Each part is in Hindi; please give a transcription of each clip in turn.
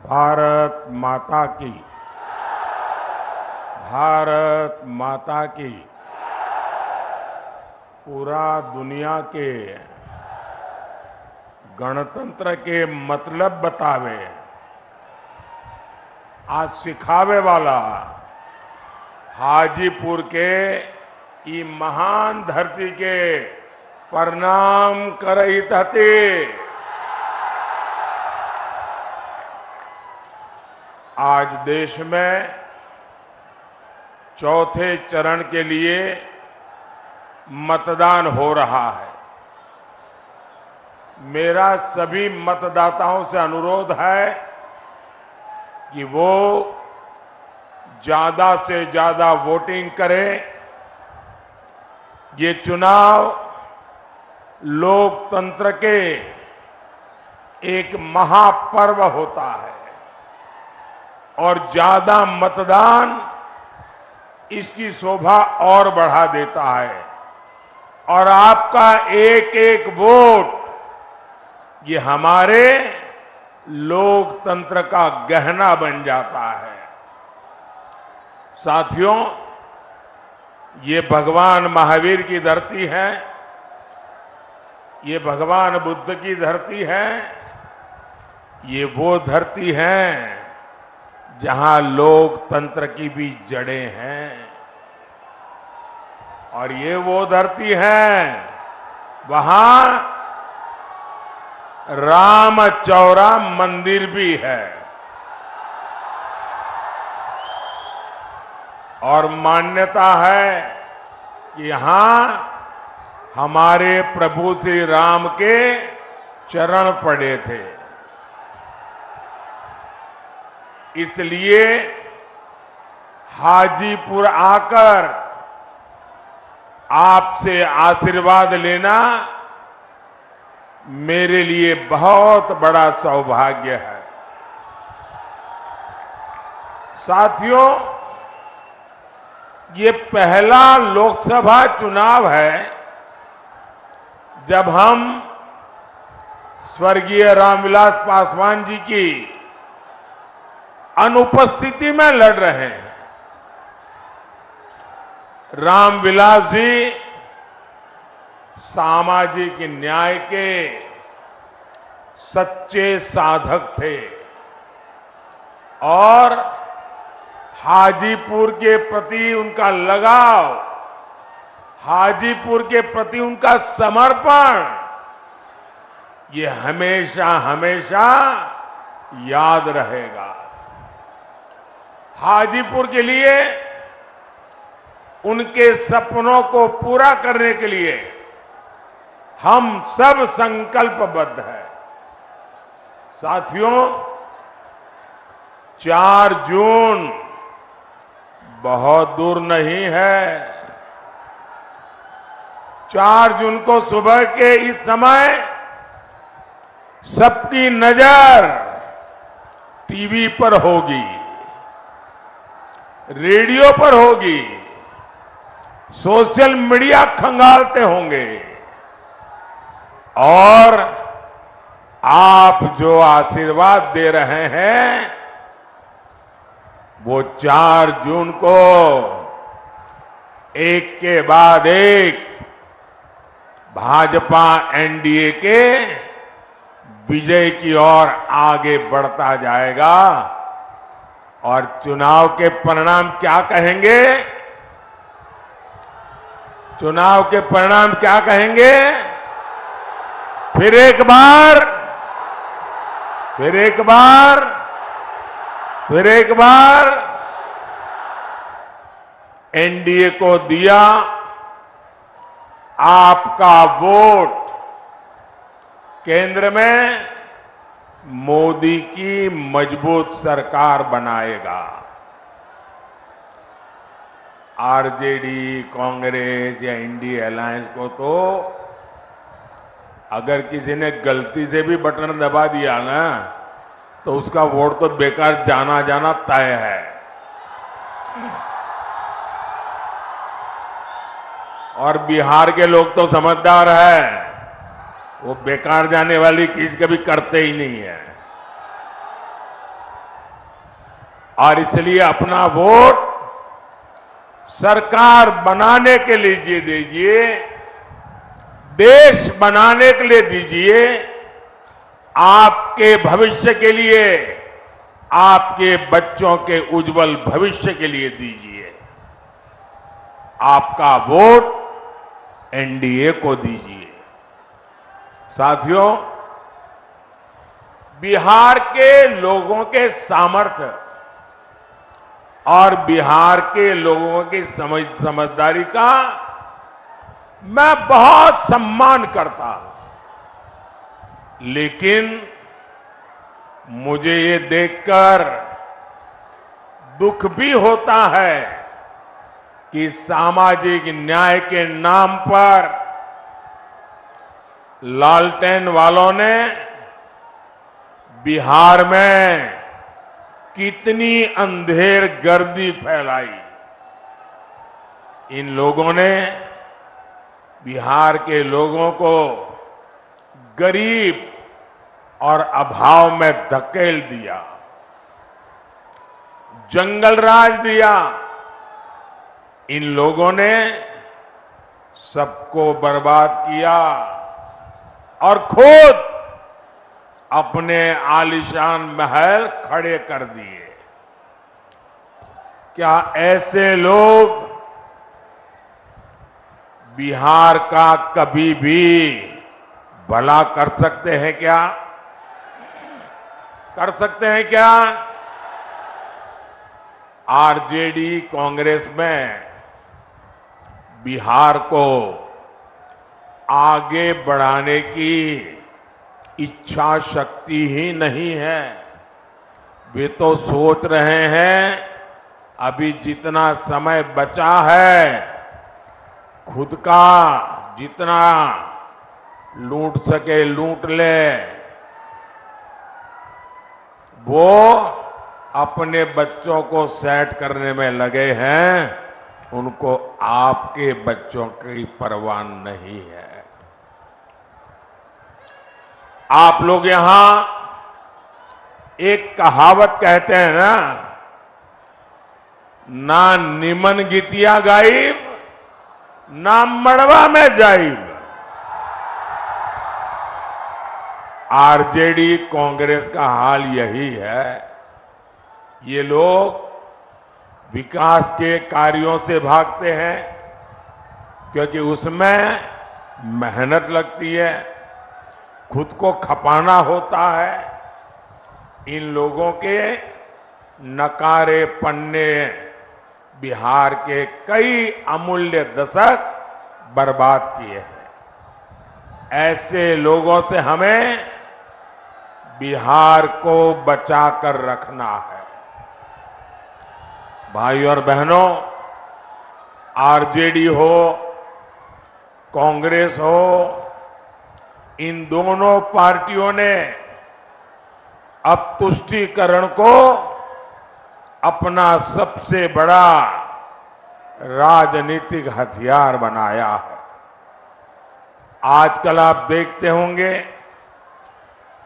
भारत माता की, भारत माता की। पूरा दुनिया के गणतंत्र के मतलब बतावे, आज सिखावे वाला हाजीपुर के ई महान धरती के प्रणाम करहित हते। आज देश में चौथे चरण के लिए मतदान हो रहा है। मेरा सभी मतदाताओं से अनुरोध है कि वो ज्यादा से ज्यादा वोटिंग करें। ये चुनाव लोकतंत्र के एक महापर्व होता है और ज्यादा मतदान इसकी शोभा और बढ़ा देता है और आपका एक एक वोट ये हमारे लोकतंत्र का गहना बन जाता है। साथियों, ये भगवान महावीर की धरती है, ये भगवान बुद्ध की धरती है, ये वो धरती है जहां लोकतंत्र की भी जड़ें हैं और ये वो धरती है वहां रामचौरा मंदिर भी है और मान्यता है कि यहां हमारे प्रभु श्री राम के चरण पड़े थे। इसलिए हाजीपुर आकर आपसे आशीर्वाद लेना मेरे लिए बहुत बड़ा सौभाग्य है। साथियों, ये पहला लोकसभा चुनाव है जब हम स्वर्गीय रामविलास पासवान जी की अनुपस्थिति में लड़ रहे हैं। रामविलास जी सामाजिक न्याय के सच्चे साधक थे और हाजीपुर के प्रति उनका लगाव, हाजीपुर के प्रति उनका समर्पण ये हमेशा हमेशा याद रहेगा। हाजीपुर के लिए, उनके सपनों को पूरा करने के लिए हम सब संकल्पबद्ध हैं। साथियों, 4 जून बहुत दूर नहीं है। 4 जून को सुबह के इस समय सबकी नजर टीवी पर होगी, रेडियो पर होगी, सोशल मीडिया खंगालते होंगे और आप जो आशीर्वाद दे रहे हैं वो 4 जून को एक के बाद एक भाजपा एनडीए के विजय की ओर आगे बढ़ता जाएगा। और चुनाव के परिणाम क्या कहेंगे? चुनाव के परिणाम क्या कहेंगे? फिर एक बार, फिर एक बार, फिर एक बार एनडीए को दिया आपका वोट केंद्र में मोदी की मजबूत सरकार बनाएगा। आरजेडी, कांग्रेस या इंडिया अलायंस को तो अगर किसी ने गलती से भी बटन दबा दिया ना तो उसका वोट तो बेकार जाना जाना तय है। और बिहार के लोग तो समझदार है, वो बेकार जाने वाली चीज कभी करते ही नहीं है। और इसलिए अपना वोट सरकार बनाने के लिए दीजिए, देश बनाने के लिए दीजिए, आपके भविष्य के लिए, आपके बच्चों के उज्जवल भविष्य के लिए दीजिए। आपका वोट एनडीए को दीजिए। साथियों, बिहार के लोगों के सामर्थ्य और बिहार के लोगों की समझदारी का मैं बहुत सम्मान करता हूं, लेकिन मुझे ये देखकर दुख भी होता है कि सामाजिक न्याय के नाम पर लालटेन वालों ने बिहार में कितनी अंधेर गर्दी फैलाई। इन लोगों ने बिहार के लोगों को गरीब और अभाव में धकेल दिया, जंगल राज दिया। इन लोगों ने सबको बर्बाद किया और खुद अपने आलीशान महल खड़े कर दिए। क्या ऐसे लोग बिहार का कभी भी भला कर सकते हैं क्या? कर सकते हैं क्या? आरजेडी कांग्रेस में बिहार को आगे बढ़ाने की इच्छा शक्ति ही नहीं है। वे तो सोच रहे हैं अभी जितना समय बचा है, खुद का जितना लूट सके लूट ले। वो अपने बच्चों को सेट करने में लगे हैं, उनको आपके बच्चों की परवाह नहीं है। आप लोग यहां एक कहावत कहते हैं ना निमन गीतिया गाइब, ना मड़वा में जाइब। आरजेडी कांग्रेस का हाल यही है। ये लोग विकास के कार्यों से भागते हैं क्योंकि उसमें मेहनत लगती है, खुद को खपाना होता है। इन लोगों के नकारे पन्ने बिहार के कई अमूल्य दशक बर्बाद किए हैं। ऐसे लोगों से हमें बिहार को बचाकर रखना है। भाई और बहनों, आरजेडी हो, कांग्रेस हो, इन दोनों पार्टियों ने अब तुष्टीकरण को अपना सबसे बड़ा राजनीतिक हथियार बनाया है। आजकल आप देखते होंगे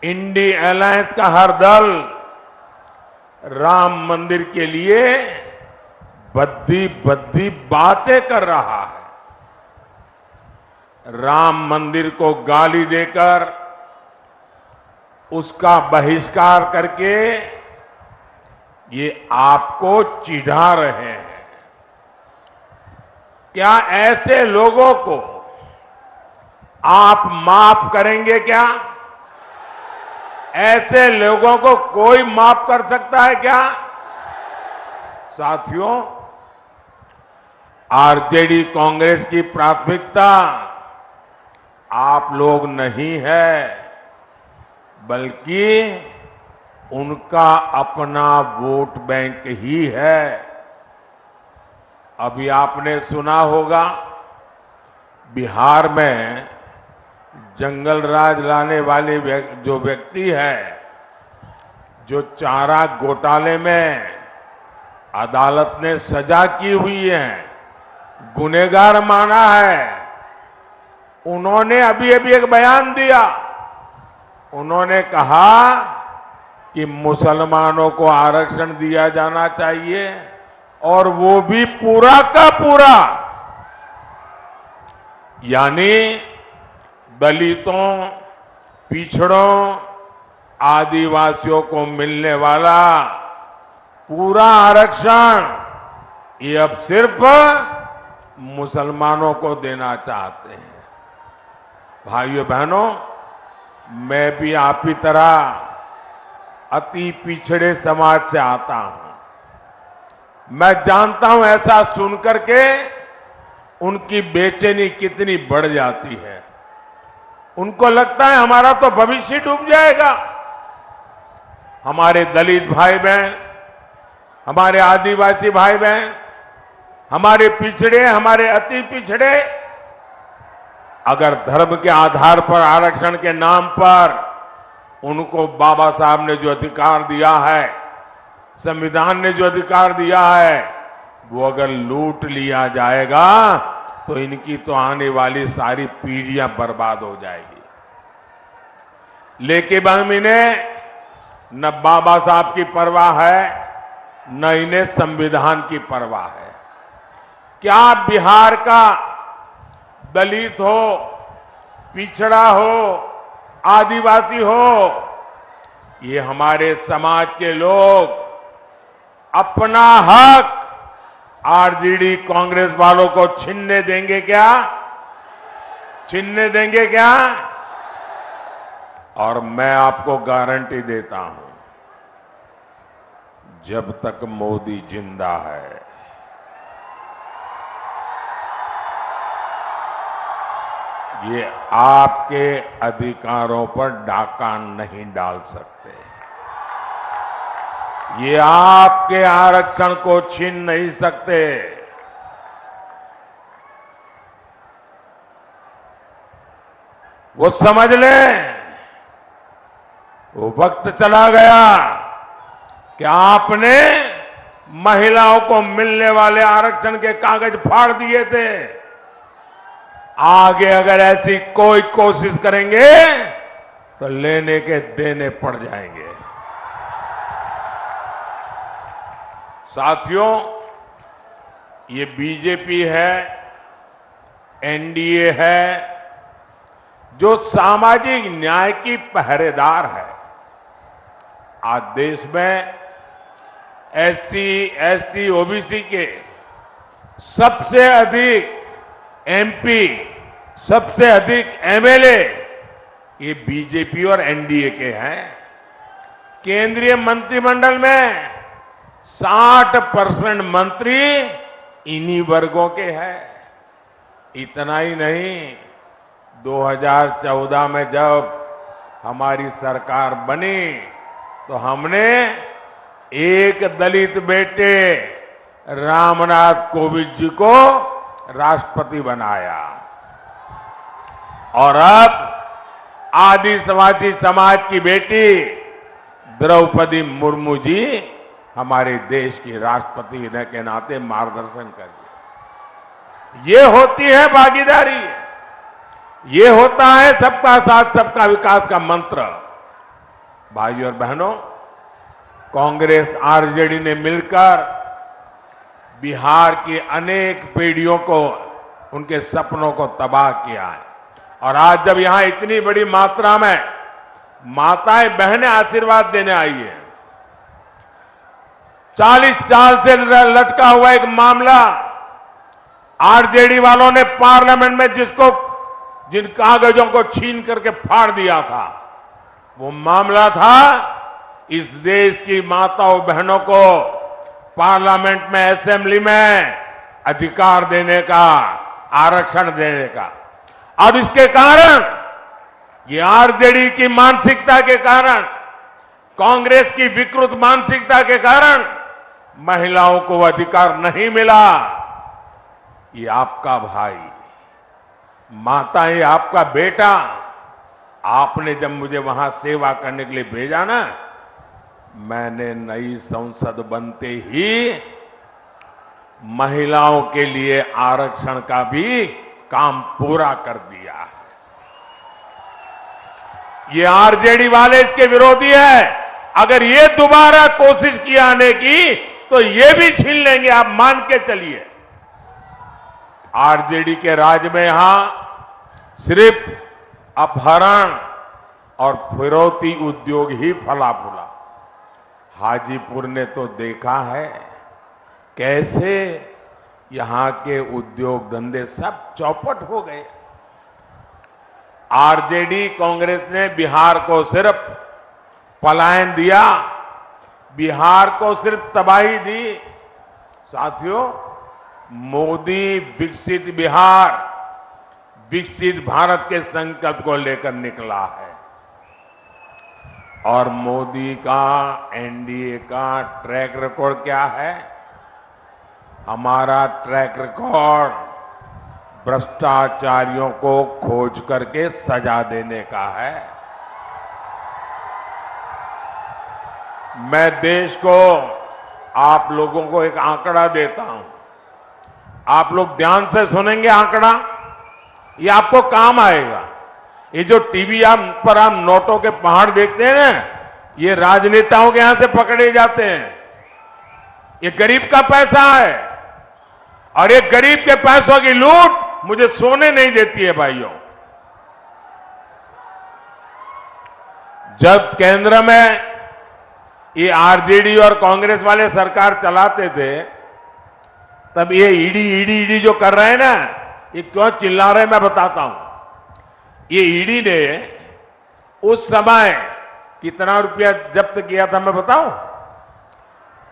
इंडी अलायंस का हर दल राम मंदिर के लिए बद्दी बद्दी बातें कर रहा है। राम मंदिर को गाली देकर, उसका बहिष्कार करके ये आपको चिढ़ा रहे हैं। क्या ऐसे लोगों को आप माफ करेंगे क्या? ऐसे लोगों को कोई माफ कर सकता है क्या? साथियों, आरजेडी कांग्रेस की प्राथमिकता आप लोग नहीं है, बल्कि उनका अपना वोट बैंक ही है। अभी आपने सुना होगा बिहार में जंगल राज लाने वाले जो व्यक्ति है, जो चारा घोटाले में अदालत ने सजा की हुई है, गुनहगार माना है, उन्होंने अभी अभी एक बयान दिया। उन्होंने कहा कि मुसलमानों को आरक्षण दिया जाना चाहिए और वो भी पूरा का पूरा, यानी दलितों, पिछड़ों, आदिवासियों को मिलने वाला पूरा आरक्षण ये अब सिर्फ मुसलमानों को देना चाहते हैं। भाइयों बहनों, मैं भी आप ही तरह अति पिछड़े समाज से आता हूं। मैं जानता हूं ऐसा सुनकर के उनकी बेचैनी कितनी बढ़ जाती है। उनको लगता है हमारा तो भविष्य डूब जाएगा। हमारे दलित भाई बहन, हमारे आदिवासी भाई बहन, हमारे पिछड़े, हमारे अति पिछड़े अगर धर्म के आधार पर आरक्षण के नाम पर उनको बाबा साहब ने जो अधिकार दिया है, संविधान ने जो अधिकार दिया है, वो अगर लूट लिया जाएगा तो इनकी तो आने वाली सारी पीढ़ियां बर्बाद हो जाएगी। लेकिन हम इन्हें न बाबा साहब की परवाह है, न इन्हें संविधान की परवाह है। क्या बिहार का दलित हो, पिछड़ा हो, आदिवासी हो, ये हमारे समाज के लोग अपना हक आरजेडी कांग्रेस वालों को छीनने देंगे क्या? छीनने देंगे क्या? और मैं आपको गारंटी देता हूं, जब तक मोदी जिंदा है, ये आपके अधिकारों पर डाका नहीं डाल सकते। ये आपके आरक्षण को छीन नहीं सकते। वो समझ लें, वो वक्त चला गया कि आपने महिलाओं को मिलने वाले आरक्षण के कागज फाड़ दिए थे। आगे अगर ऐसी कोई कोशिश करेंगे तो लेने के देने पड़ जाएंगे। साथियों, ये बीजेपी है, एनडीए है, जो सामाजिक न्याय की पहरेदार है। आज देश में एससी, एसटी, ओबीसी के सबसे अधिक एमपी, सबसे अधिक एमएलए ये बीजेपी और एनडीए के हैं। केंद्रीय मंत्रिमंडल में 60% मंत्री इन्हीं वर्गों के हैं। इतना ही नहीं, 2014 में जब हमारी सरकार बनी तो हमने एक दलित बेटे रामनाथ कोविंद जी को राष्ट्रपति बनाया और अब आदिवासी समाज की बेटी द्रौपदी मुर्मू जी हमारे देश की राष्ट्रपति के नाते मार्गदर्शन करिए। ये होती है भागीदारी, ये होता है सबका साथ सबका विकास का मंत्र। भाइयों और बहनों, कांग्रेस आरजेडी ने मिलकर बिहार की अनेक पीढ़ियों को, उनके सपनों को तबाह किया है। और आज जब यहां इतनी बड़ी मात्रा में माताएं बहनें आशीर्वाद देने आई है, 40 साल से लटका हुआ एक मामला आरजेडी वालों ने पार्लियामेंट में जिन कागजों को छीन करके फाड़ दिया था, वो मामला था इस देश की माताओं बहनों को पार्लियामेंट में, असेंबली में अधिकार देने का, आरक्षण देने का। अब इसके कारण, ये आरजेडी की मानसिकता के कारण, कांग्रेस की विकृत मानसिकता के कारण महिलाओं को अधिकार नहीं मिला। ये आपका भाई, माता, ये आपका बेटा, आपने जब मुझे वहां सेवा करने के लिए भेजा ना, मैंने नई संसद बनते ही महिलाओं के लिए आरक्षण का भी काम पूरा कर दिया है। ये आरजेडी वाले इसके विरोधी है, अगर ये दोबारा कोशिश की आने की तो ये भी छीन लेंगे, आप मान के चलिए। आरजेडी के राज में यहां सिर्फ अपहरण और फिरौती उद्योग ही फला फूला। हाजीपुर ने तो देखा है कैसे यहां के उद्योग धंधे सब चौपट हो गए। आरजेडी कांग्रेस ने बिहार को सिर्फ पलायन दिया, बिहार को सिर्फ तबाही दी। साथियों, मोदी विकसित बिहार, विकसित भारत के संकल्प को लेकर निकला है और मोदी का, एनडीए का ट्रैक रिकॉर्ड क्या है? हमारा ट्रैक रिकॉर्ड भ्रष्टाचारियों को खोज करके सजा देने का है। मैं देश को, आप लोगों को एक आंकड़ा देता हूं, आप लोग ध्यान से सुनेंगे आंकड़ा, ये आपको काम आएगा। ये जो टीवी पर हम नोटों के पहाड़ देखते हैं ना, ये राजनेताओं के यहां से पकड़े जाते हैं। ये गरीब का पैसा है और ये गरीब के पैसों की लूट मुझे सोने नहीं देती है भाइयों। जब केंद्र में ये आरजेडी और कांग्रेस वाले सरकार चलाते थे, तब ये ईडी जो कर रहे हैं ना, ये क्यों चिल्ला रहे हैं मैं बताता हूं। ये ईडी ने उस समय कितना रुपया जब्त किया था मैं बताऊं?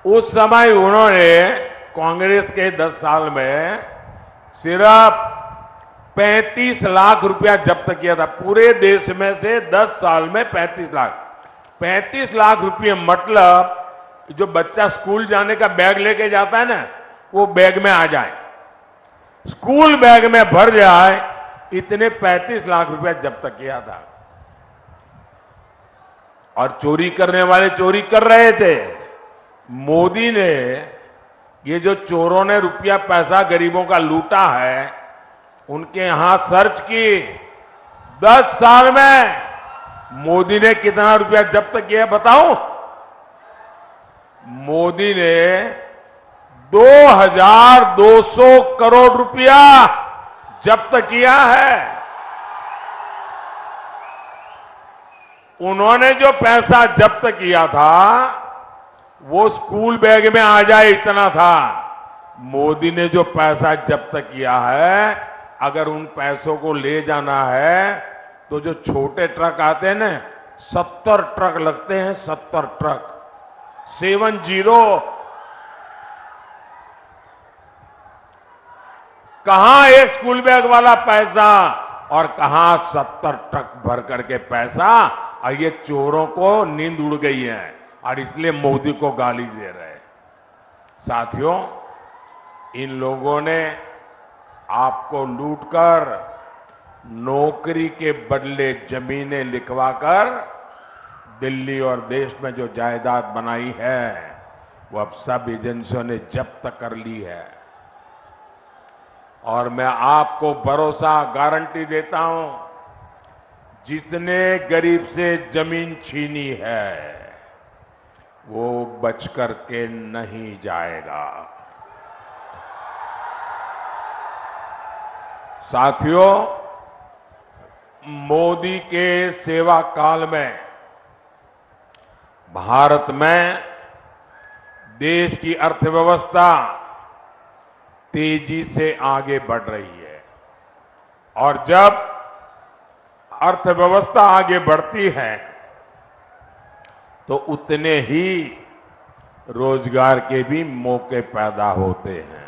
उस समय उन्होंने कांग्रेस के 10 साल में सिर्फ 35 लाख रुपया जब्त किया था। पूरे देश में से 10 साल में 35 लाख रुपये, मतलब जो बच्चा स्कूल जाने का बैग लेके जाता है ना, वो बैग में आ जाए, स्कूल बैग में भर जाए, इतने 35 लाख रुपया जब्त किया था। और चोरी करने वाले चोरी कर रहे थे। मोदी ने, ये जो चोरों ने रुपया पैसा गरीबों का लूटा है, उनके यहां सर्च की। 10 साल में मोदी ने कितना रुपया जब्त किया बताऊं? मोदी ने 2200 करोड़ रुपया जब्त किया है। उन्होंने जो पैसा जब्त किया था वो स्कूल बैग में आ जाए इतना था। मोदी ने जो पैसा जब्त किया है, अगर उन पैसों को ले जाना है तो जो छोटे ट्रक आते हैं ना, 70 ट्रक लगते हैं, 70 ट्रक, 70। कहां एक स्कूल बैग वाला पैसा और कहां 70 ट्रक भर करके पैसा। और ये चोरों को नींद उड़ गई है और इसलिए मोदी को गाली दे रहे हैं। साथियों, इन लोगों ने आपको लूटकर, नौकरी के बदले जमीनें लिखवाकर दिल्ली और देश में जो जायदाद बनाई है, वो अब सब एजेंसियों ने जब्त कर ली है। और मैं आपको भरोसा, गारंटी देता हूं, जिसने गरीब से जमीन छीनी है वो बच कर के नहीं जाएगा। साथियों, मोदी के सेवा काल में भारत में देश की अर्थव्यवस्था तेजी से आगे बढ़ रही है। और जब अर्थव्यवस्था आगे बढ़ती है तो उतने ही रोजगार के भी मौके पैदा होते हैं।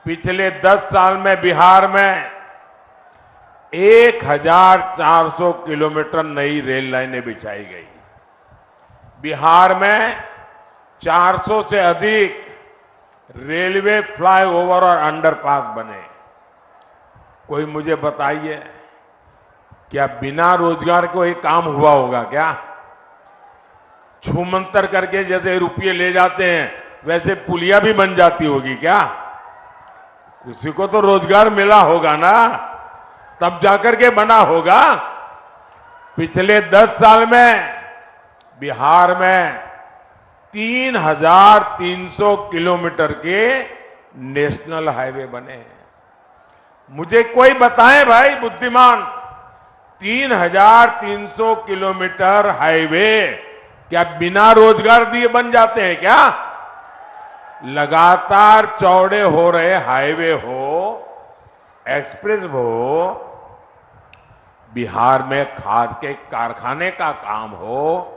पिछले 10 साल में बिहार में 1400 किलोमीटर नई रेल लाइनें बिछाई गई। बिहार में 400 से अधिक रेलवे फ्लाईओवर और अंडरपास बने। कोई मुझे बताइए, क्या बिना रोजगार को एक काम हुआ होगा क्या? छूमंतर करके जैसे रुपये ले जाते हैं वैसे पुलिया भी बन जाती होगी क्या? किसी को तो रोजगार मिला होगा ना, तब जाकर के बना होगा। पिछले 10 साल में बिहार में 3,300 किलोमीटर के नेशनल हाईवे बने हैं। मुझे कोई बताए भाई बुद्धिमान, 3,300 किलोमीटर हाईवे क्या बिना रोजगार दिए बन जाते हैं क्या? लगातार चौड़े हो रहे हाईवे हो, एक्सप्रेस हो, बिहार में खाद के कारखाने का काम हो,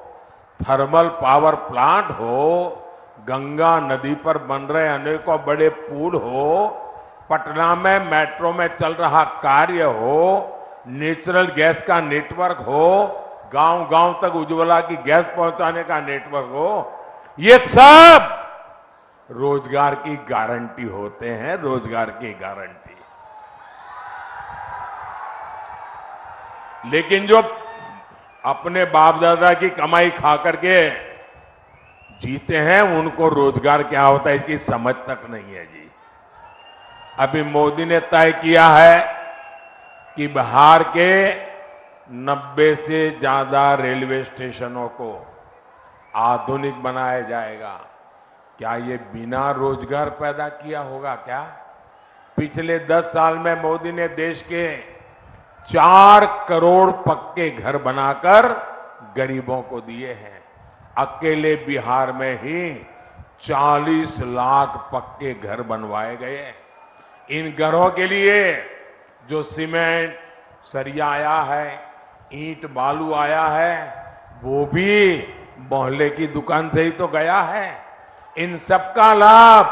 थर्मल पावर प्लांट हो, गंगा नदी पर बन रहे अनेकों बड़े पुल हो, पटना में मेट्रो में चल रहा कार्य हो, नेचुरल गैस का नेटवर्क हो, गांव-गांव तक उज्ज्वला की गैस पहुंचाने का नेटवर्क हो, ये सब रोजगार की गारंटी होते हैं, रोजगार की गारंटी। लेकिन जो अपने बाप दादा की कमाई खा करके जीते हैं, उनको रोजगार क्या होता है इसकी समझ तक नहीं है जी। अभी मोदी ने तय किया है कि बिहार के 90 से ज्यादा रेलवे स्टेशनों को आधुनिक बनाया जाएगा। क्या ये बिना रोजगार पैदा किया होगा क्या? पिछले 10 साल में मोदी ने देश के 4 करोड़ पक्के घर बनाकर गरीबों को दिए हैं। अकेले बिहार में ही 40 लाख पक्के घर बनवाए गए। इन घरों के लिए जो सीमेंट सरिया आया है, ईंट बालू आया है, वो भी मोहल्ले की दुकान से ही तो गया है। इन सबका लाभ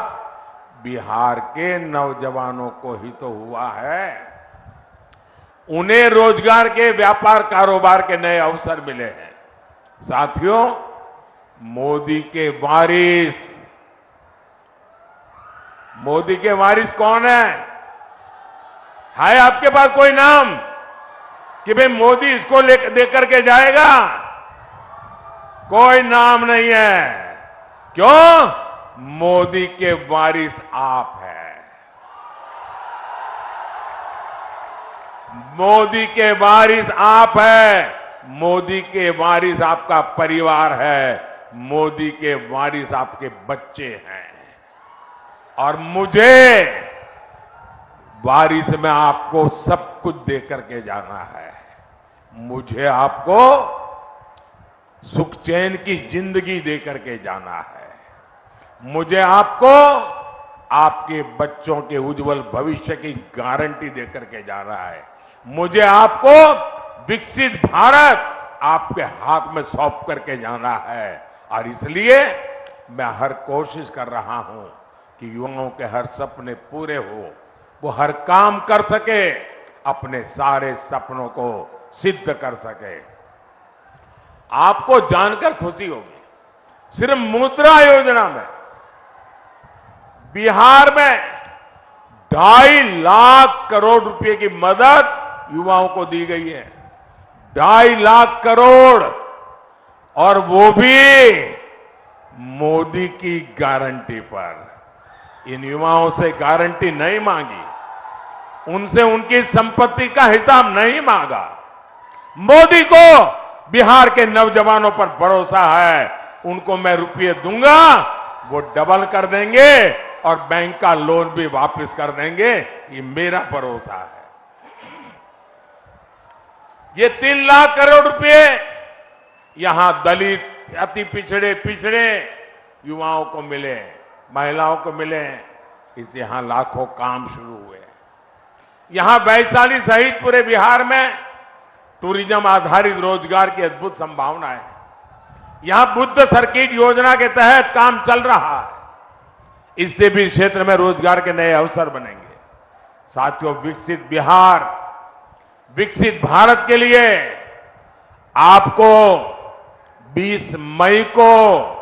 बिहार के नौजवानों को ही तो हुआ है। उन्हें रोजगार के, व्यापार कारोबार के नए अवसर मिले हैं। साथियों, मोदी के वारिस कौन है आपके पास कोई नाम कि भाई मोदी इसको लेकर के जाएगा? कोई नाम नहीं है। क्यों? मोदी के वारिस आप हैं। मोदी के वारिस आप हैं। मोदी के वारिस आपका परिवार है। मोदी के वारिस आपके बच्चे हैं। और मुझे वारिस में आपको सब कुछ दे करके जाना है। मुझे आपको सुख चैन की जिंदगी दे करके जाना है। मुझे आपको आपके बच्चों के उज्जवल भविष्य की गारंटी दे करके जाना है। मुझे आपको विकसित भारत आपके हाथ में सौंप करके जाना है। और इसलिए मैं हर कोशिश कर रहा हूं कि युवाओं के हर सपने पूरे हो, वो हर काम कर सके, अपने सारे सपनों को सिद्ध कर सके। आपको जानकर खुशी होगी, सिर्फ मुद्रा योजना में बिहार में 2.5 लाख करोड़ रुपए की मदद युवाओं को दी गई है। 2.5 लाख करोड़, और वो भी मोदी की गारंटी पर। इन युवाओं से गारंटी नहीं मांगी, उनसे उनकी संपत्ति का हिसाब नहीं मांगा। मोदी को बिहार के नौजवानों पर भरोसा है। उनको मैं रुपये दूंगा, वो डबल कर देंगे और बैंक का लोन भी वापस कर देंगे। ये मेरा भरोसा है। ये 3 लाख करोड़ रुपए यहां दलित, अति पिछड़े युवाओं को मिले, महिलाओं को मिले। इससे यहां लाखों काम शुरू हुए। यहां वैशाली सहित पूरे बिहार में टूरिज्म आधारित रोजगार की अद्भुत संभावना है। यहां बुद्ध सर्किट योजना के तहत काम चल रहा है। इससे भी क्षेत्र में रोजगार के नए अवसर बनेंगे। साथियों, विकसित बिहार, विकसित भारत के लिए आपको 20 मई को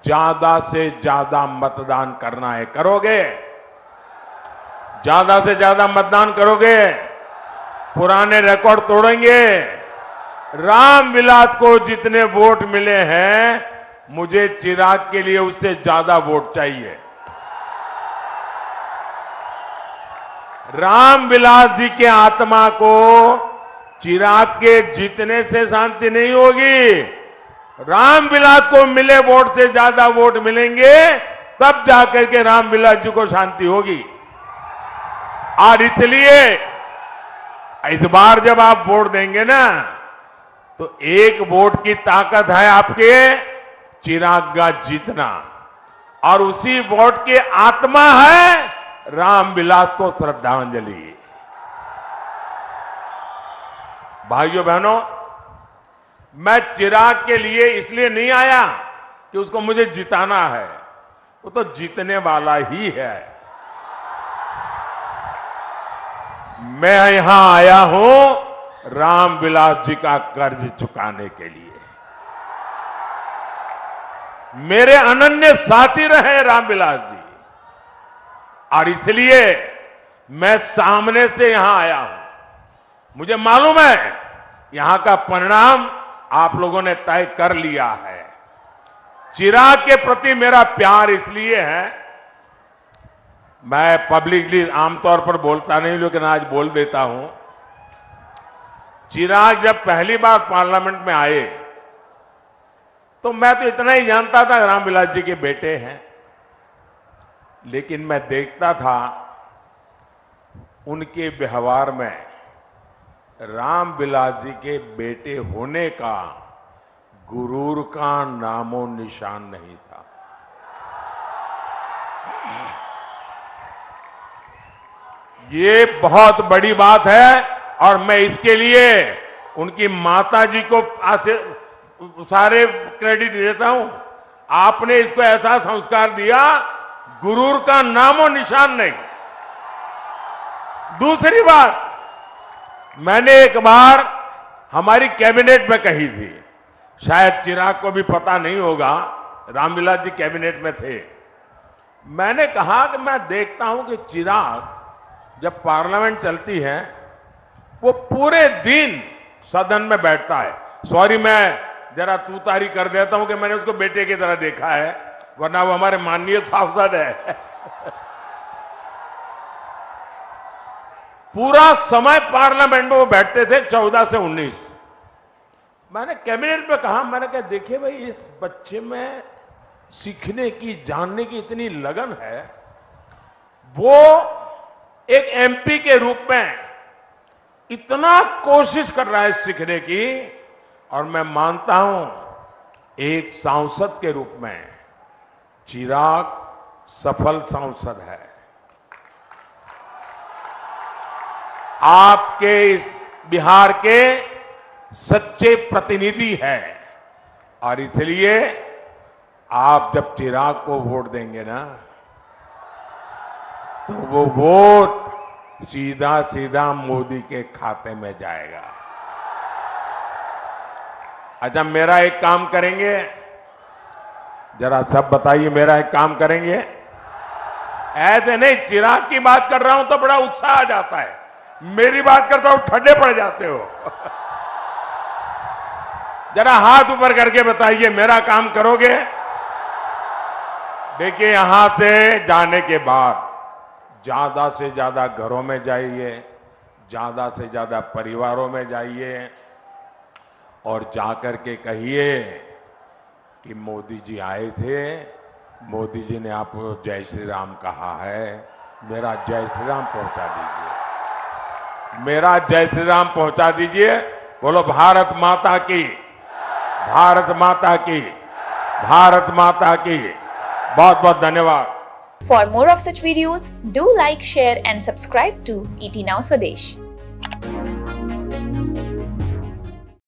ज्यादा से ज्यादा मतदान करना है। करोगे? ज्यादा से ज्यादा मतदान करोगे? पुराने रिकॉर्ड तोड़ेंगे? रामविलास को जितने वोट मिले हैं, मुझे चिराग के लिए उससे ज्यादा वोट चाहिए। रामविलास जी के आत्मा को चिराग के जीतने से शांति नहीं होगी। रामविलास को मिले वोट से ज्यादा वोट मिलेंगे तब जाकर के रामविलास जी को शांति होगी। और इसलिए इस बार जब आप वोट देंगे ना तो एक वोट की ताकत है आपके चिराग का जीतना, और उसी वोट की आत्मा है रामविलास को श्रद्धांजलि। भाइयों बहनों, मैं चिराग के लिए इसलिए नहीं आया कि उसको मुझे जिताना है, वो तो जीतने वाला ही है। मैं यहां आया हूं रामविलास जी का कर्ज चुकाने के लिए। मेरे अनन्य साथी रहे रामविलास जी, और इसलिए मैं सामने से यहां आया हूं। मुझे मालूम है यहां का परिणाम आप लोगों ने तय कर लिया है। चिराग के प्रति मेरा प्यार इसलिए है, मैं पब्लिकली आमतौर पर बोलता नहीं लेकिन आज बोल देता हूं। चिराग जब पहली बार पार्लियामेंट में आए तो मैं तो इतना ही जानता था रामविलास जी के बेटे हैं, लेकिन मैं देखता था उनके व्यवहार में रामविलास जी के बेटे होने का गुरूर का नामो निशान नहीं था। ये बहुत बड़ी बात है, और मैं इसके लिए उनकी माता जी को सारे क्रेडिट देता हूं। आपने इसको ऐसा संस्कार दिया, गुरूर का नामो निशान नहीं। दूसरी बात, मैंने एक बार हमारी कैबिनेट में कही थी, शायद चिराग को भी पता नहीं होगा, रामविलास जी कैबिनेट में थे। मैंने कहा कि मैं देखता हूं कि चिराग जब पार्लियामेंट चलती है वो पूरे दिन सदन में बैठता है। सॉरी, मैं जरा तूतारी कर देता हूं कि मैंने उसको बेटे की तरह देखा है, वरना वो हमारे माननीय सांसद है। पूरा समय पार्लियामेंट में वो बैठते थे 14 से 19। मैंने कैबिनेट में कहा, मैंने कहा देखिए भाई, इस बच्चे में सीखने की, जानने की इतनी लगन है, वो एक एमपी के रूप में इतना कोशिश कर रहा है सीखने की, और मैं मानता हूं एक सांसद के रूप में चिराग सफल सांसद है। आपके इस बिहार के सच्चे प्रतिनिधि है, और इसलिए आप जब चिराग को वोट देंगे ना तो वो वोट सीधा सीधा मोदी के खाते में जाएगा। अच्छा, मेरा एक काम करेंगे, जरा सब बताइए, मेरा एक काम करेंगे। ऐसे नहीं, चिराग की बात कर रहा हूं तो बड़ा उत्साह आ जाता है, मेरी बात करता हूं ठंडे पड़ जाते हो। जरा हाथ ऊपर करके बताइए, मेरा काम करोगे? देखिए, यहां से जाने के बाद ज्यादा से ज्यादा घरों में जाइए, ज्यादा से ज्यादा परिवारों में जाइए, और जाकर के कहिए कि मोदी जी आए थे, मोदी जी ने आपको जय श्री राम कहा है, मेरा जय श्री राम पहुंचा दीजिए, मेरा जय श्री राम पहुंचा दीजिए। बोलो भारत माता की, भारत माता की, भारत माता की। बहुत बहुत धन्यवाद। For more of such videos, do like, share and subscribe to ET Now Swadesh.